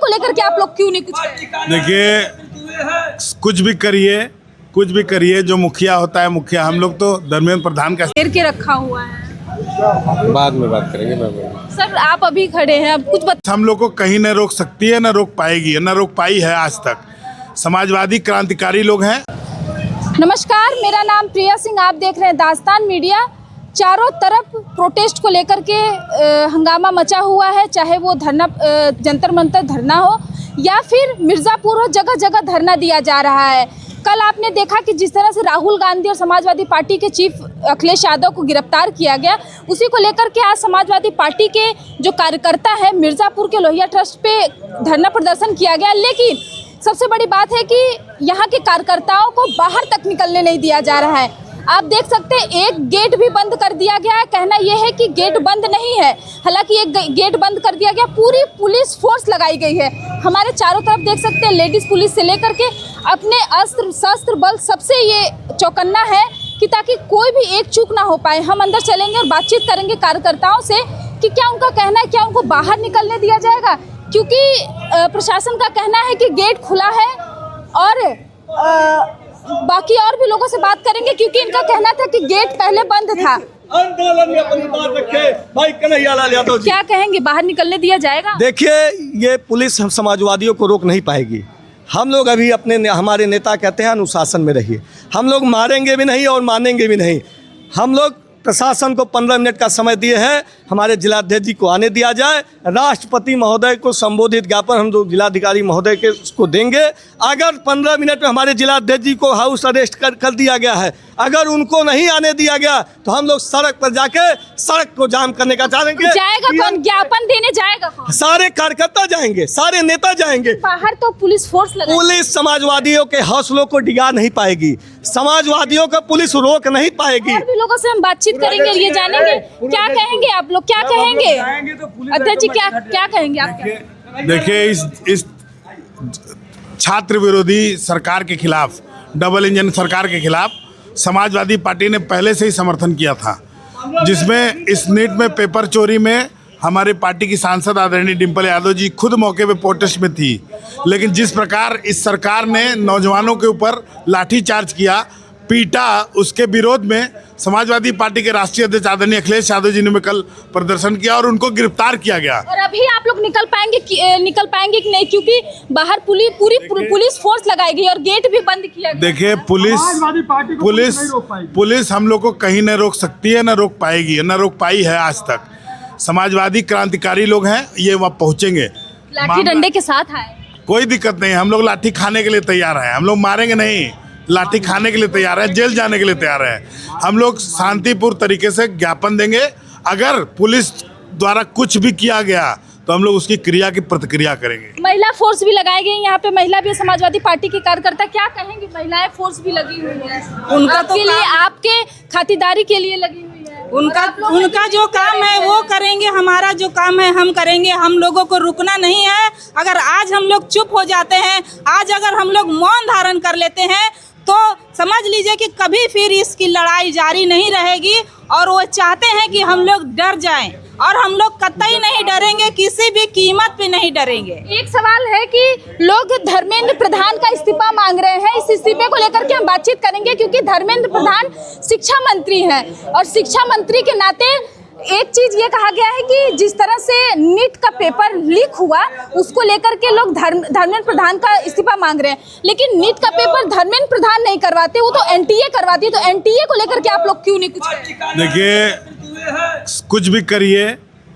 को लेकर के आप लोग क्यों नहीं कुछ? देखिए, कुछ भी करिए, जो मुखिया होता है मुखिया, हम लोग तो धर्मेंद्र प्रधान का घेर के रखा हुआ है। बाद में बात करेंगे सर आप अभी खड़े हैं, अब कुछ हम लोग को कहीं न रोक सकती है, न रोक पाएगी, न रोक पाई है आज तक। समाजवादी क्रांतिकारी लोग हैं। नमस्कार, मेरा नाम प्रिया सिंह, आप देख रहे हैं दास्तान मीडिया। चारों तरफ प्रोटेस्ट को लेकर के हंगामा मचा हुआ है, चाहे वो धरना जंतर मंतर धरना हो या फिर मिर्ज़ापुर हो, जगह जगह धरना दिया जा रहा है। कल आपने देखा कि जिस तरह से राहुल गांधी और समाजवादी पार्टी के चीफ अखिलेश यादव को गिरफ्तार किया गया, उसी को लेकर के आज समाजवादी पार्टी के जो कार्यकर्ता है मिर्ज़ापुर के लोहिया ट्रस्ट पे धरना प्रदर्शन किया गया। लेकिन सबसे बड़ी बात है कि यहाँ के कार्यकर्ताओं को बाहर तक निकलने नहीं दिया जा रहा है। आप देख सकते हैं एक गेट भी बंद कर दिया गया है। कहना यह है कि गेट बंद नहीं है, हालांकि एक गेट बंद कर दिया गया, पूरी पुलिस फोर्स लगाई गई है। हमारे चारों तरफ देख सकते हैं लेडीज़ पुलिस से लेकर के अपने अस्त्र शस्त्र बल सबसे ये चौकन्ना है कि ताकि कोई भी एक चूक ना हो पाए। हम अंदर चलेंगे और बातचीत करेंगे कार्यकर्ताओं से कि क्या उनका कहना है, क्या उनको बाहर निकलने दिया जाएगा, क्योंकि प्रशासन का कहना है कि गेट खुला है। और बाकी और भी लोगों से बात करेंगे क्योंकि इनका कहना था कि गेट पहले बंद था। आंदोलन में अपनी बात रखे भाई कन्हैया लाल यादव जी। क्या कहेंगे, बाहर निकलने दिया जाएगा? देखिए, ये पुलिस हम समाजवादियों को रोक नहीं पाएगी। हम लोग अभी हमारे नेता कहते हैं अनुशासन में रहिए। हम लोग मारेंगे भी नहीं और मानेंगे भी नहीं। हम लोग प्रशासन को 15 मिनट का समय दिए हैं, हमारे जिलाध्यक्ष जी को आने दिया जाए। राष्ट्रपति महोदय को संबोधित ज्ञापन हम लोग जिलाधिकारी महोदय के उसको देंगे। अगर 15 मिनट में हमारे जिलाध्यक्ष जी को हाउस अरेस्ट कर दिया गया है, अगर उनको नहीं आने दिया गया तो हम लोग सड़क पर जाके सड़क को जाम करने का चाहेंगे। जाएगा कौन? ज्ञापन देने जाएगा कौन? सारे कार्यकर्ता जाएंगे, सारे नेता जाएंगे। बाहर तो पुलिस फोर्स लगा। पुलिस समाजवादियों के हौसलों को डिगा नहीं पाएगी, समाजवादियों को पुलिस रोक नहीं पाएगी। और भी लोगों से हम बातचीत करेंगे, ये जानेंगे क्या कहेंगे आप लोग, क्या कहेंगे अध्यक्ष जी, क्या कहेंगे आप? देखिए, इस छात्र विरोधी सरकार के खिलाफ, डबल इंजन सरकार के खिलाफ समाजवादी पार्टी ने पहले से ही समर्थन किया था, जिसमें इस नीट में पेपर चोरी में हमारे पार्टी की सांसद आदरणीय डिम्पल यादव जी खुद मौके पे प्रोटेस्ट में थी। लेकिन जिस प्रकार इस सरकार ने नौजवानों के ऊपर लाठीचार्ज किया, पीटा, उसके विरोध में समाजवादी पार्टी के राष्ट्रीय अध्यक्ष आदरणीय अखिलेश यादव जी ने कल प्रदर्शन किया और उनको गिरफ्तार किया गया। और अभी आप लोग निकल पाएंगे कि नहीं, क्योंकि बाहर पूरी पुलिस फोर्स लगाई गई और गेट भी बंद किया गया। देखिए, पुलिस हम लोग को कहीं न रोक सकती है, न रोक पाएगी, न रोक पाई है आज तक। समाजवादी क्रांतिकारी लोग हैं, ये वहाँ पहुँचेंगे, लाठी डंडे के साथ आए, कोई दिक्कत नहीं। हम लोग लाठी खाने के लिए तैयार हैं, हम लोग मारेंगे नहीं, लाठी खाने के लिए तैयार है, जेल जाने के लिए तैयार है। हम लोग शांतिपूर्ण तरीके से ज्ञापन देंगे। अगर पुलिस द्वारा कुछ भी किया गया तो हम लोग उसकी क्रिया की प्रतिक्रिया करेंगे। महिला फोर्स भी लगाई गई, यहाँ पे महिला भी समाजवादी पार्टी के कार्यकर्ता, क्या कहेंगे? महिलाएं फोर्स भी लगी हुई है, उनका के लिए, आपके खातिरदारी के लिए लगी हुई है। उनका जो काम है वो करेंगे, हमारा जो काम है हम करेंगे। हम लोगों को रुकना नहीं है। अगर आज हम लोग चुप हो जाते हैं, आज अगर हम लोग मौन धारण कर लेते हैं, तो समझ लीजिए कि कभी फिर इसकी लड़ाई जारी नहीं रहेगी। और वो चाहते हैं कि हम लोग डर जाएं, और हम लोग कतई नहीं डरेंगे, किसी भी कीमत पे नहीं डरेंगे। एक सवाल है कि लोग धर्मेंद्र प्रधान का इस्तीफा मांग रहे हैं। इस इस्तीफे को लेकर के हम बातचीत करेंगे, क्योंकि धर्मेंद्र प्रधान शिक्षा मंत्री हैं और शिक्षा मंत्री के नाते एक चीज ये कहा गया है कि जिस तरह से नीट का पेपर लीक हुआ, उसको लेकर के लोग धर्मेंद्र प्रधान का इस्तीफा मांग रहे हैं। लेकिन नीट का पेपर धर्मेंद्र प्रधान नहीं करवाते, वो तो एनटीए करवाती है। तो एनटीए को लेकर के आप लोग क्यों नहीं कुछ? देखिए,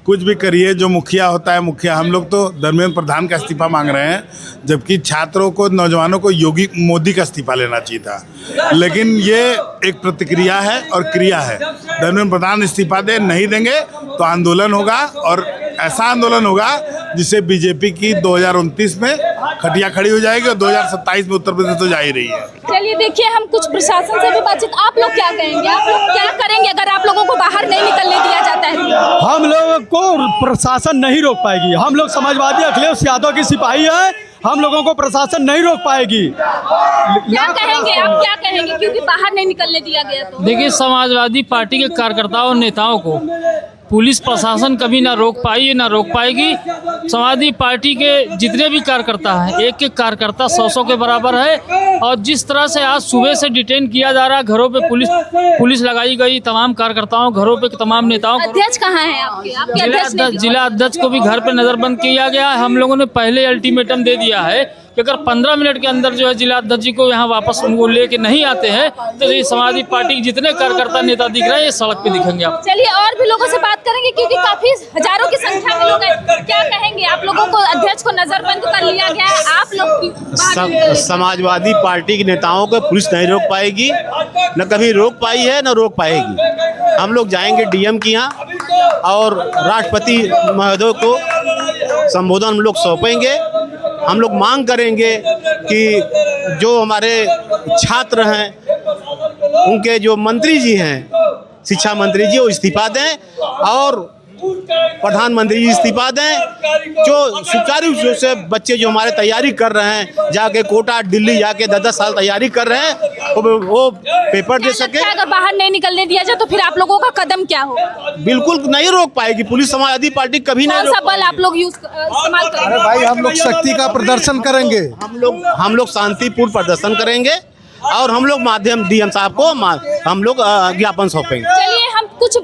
कुछ भी करिए, जो मुखिया होता है मुखिया, हम लोग तो धर्मेंद्र प्रधान का इस्तीफा मांग रहे हैं, जबकि छात्रों को, नौजवानों को मोदी का इस्तीफा लेना चाहिए था। लेकिन ये एक प्रतिक्रिया है और क्रिया है। धर्मेंद्र प्रधान इस्तीफा नहीं देंगे तो आंदोलन होगा, और ऐसा आंदोलन होगा जिससे बीजेपी की 2029 में खटिया खड़ी हो जाएगी और 2027 में उत्तर प्रदेश तो जा ही रही है। चलिए देखिए, हम कुछ प्रशासन से भी बातचीत, आप लोग क्या कहेंगे, आप लोग क्या करेंगे अगर आप लोगों को बाहर नहीं निकलने दिया जाता है? हम लोगों को प्रशासन नहीं रोक पाएगी। हम लोग समाजवादी अखिलेश यादव की सिपाही है, हम लोगों को प्रशासन नहीं रोक पाएगी। क्या कहेंगे आप, क्या कहेंगे, क्योंकि बाहर नहीं निकलने दिया गया? तो देखिए, समाजवादी पार्टी के कार्यकर्ताओं और नेताओं को पुलिस प्रशासन कभी ना रोक पाई ना रोक पाएगी। समाजवादी पार्टी के जितने भी कार्यकर्ता हैं, एक एक कार्यकर्ता 100 के बराबर है। और जिस तरह से आज सुबह से डिटेन किया जा रहा है, घरों पे पुलिस लगाई गई, तमाम कार्यकर्ताओं घरों पे, तमाम नेताओं को। अध्यक्ष कहाँ है आपके? जिला अध्यक्ष को भी घर पे नजरबंद किया गया है। हम लोगों ने पहले अल्टीमेटम दे दिया है कि अगर 15 मिनट के अंदर जो है जिला अध्यक्ष जी को यहाँ वापस उनको लेके नहीं आते हैं तो ये समाजवादी पार्टी के जितने कार्यकर्ता नेता दिख रहे हैं ये सड़क पे दिखेंगे आप। चलिए और भी लोगों से बात करेंगे क्योंकि काफी हजारों की संख्या में लोग हैं। क्या कहेंगे? आप लोगों को अध्यक्ष को नजरबंद कर लिया गया है, आप लोग की बाहर निकल लेते हैं। समाजवादी पार्टी के नेताओं को पुलिस नहीं रोक पाएगी, न कभी रोक पाई है न रोक पाएगी। हम लोग जाएंगे डीएम के यहाँ और राष्ट्रपति महोदय को संबोधन हम लोग सौंपेंगे। हम लोग मांग करेंगे कि जो हमारे छात्र हैं उनके जो मंत्री जी हैं, शिक्षा मंत्री जी, वो इस्तीफा दें और प्रधानमंत्री जी इस्तीफा दें। जो सुचारू रूप से बच्चे जो हमारे तैयारी कर रहे हैं, जाके कोटा दिल्ली जाके 10-10 साल तैयारी कर रहे हैं, वो पेपर दे सके। अगर बाहर नहीं निकलने दिया जाए तो फिर आप लोगों का कदम क्या होगा? बिल्कुल नहीं रोक पाएगी पुलिस, समाजवादी पार्टी कभी नहीं कौन रोक सा बल आप लोग इस्तेमाल करेंगे? भाई हम लोग शक्ति का प्रदर्शन करेंगे। हम लोग शांतिपूर्ण प्रदर्शन करेंगे और हम लोग माध्यम डीएम साहब को हम लोग ज्ञापन सौंपेंगे। चलिए हम कुछ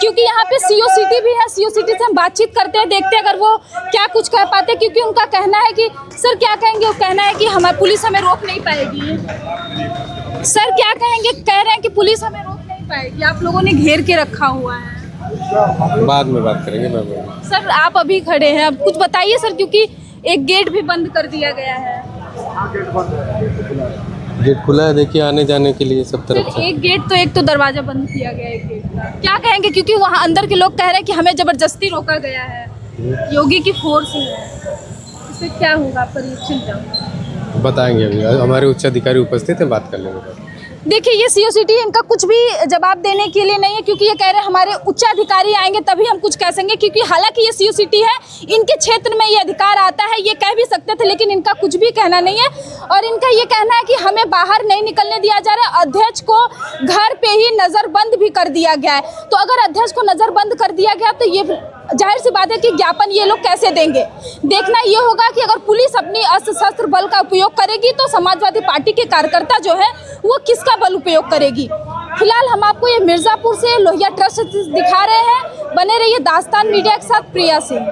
क्योंकि यहाँ पे सीओ सिटी भी है, सीओ सिटी से हम बातचीत करते हैं, देखते हैं अगर वो क्या कुछ कह पाते हैं। क्योंकि उनका कहना है कि सर क्या कहेंगे, वो कहना है कि हमारी पुलिस हमें रोक नहीं पाएगी। सर क्या कहेंगे? कह रहे हैं कि पुलिस हमें रोक नहीं पाएगी, आप लोगों ने घेर के रखा हुआ है। बाद में बात करेंगे मैम। सर आप अभी खड़े हैं, अब कुछ बताइए सर, क्योंकि एक गेट भी बंद कर दिया गया है। गेट खुला है, देखिए आने जाने के लिए सब तरफ से। एक तो दरवाजा बंद किया गया है एक गेट का। क्या कहेंगे? क्योंकि वहाँ अंदर के लोग कह रहे हैं कि हमें जबरदस्ती रोका गया है, योगी की फोर्स है। इससे क्या होगा आपका रिएक्शन क्या होगा? बताएंगे, अभी हमारे उच्च अधिकारी उपस्थित हैं, बात कर लेंगे। देखिए ये सीओ सिटी इनका कुछ भी जवाब देने के लिए नहीं है, क्योंकि ये कह रहे हैं हमारे उच्च अधिकारी आएंगे तभी हम कुछ कह सकेंगे। क्योंकि हालांकि ये सीओ सिटी है, इनके क्षेत्र में ये अधिकार आता है, ये कह भी सकते थे, लेकिन इनका कुछ भी कहना नहीं है। और इनका ये कहना है कि हमें बाहर नहीं निकलने दिया जा रहा है, अध्यक्ष को घर पे ही नज़रबंद भी कर दिया गया है। तो अगर अध्यक्ष को नज़रबंद कर दिया गया तो ये जाहिर सी बात है कि ज्ञापन ये लोग कैसे देंगे। देखना ये होगा कि अगर पुलिस अपनी अस्त्र शस्त्र बल का उपयोग करेगी तो समाजवादी पार्टी के कार्यकर्ता जो है वो किसका बल उपयोग करेगी। फिलहाल हम आपको ये मिर्ज़ापुर से लोहिया ट्रस्ट दिखा रहे हैं। बने रहिए दास्तान मीडिया के साथ। प्रिया सिंह।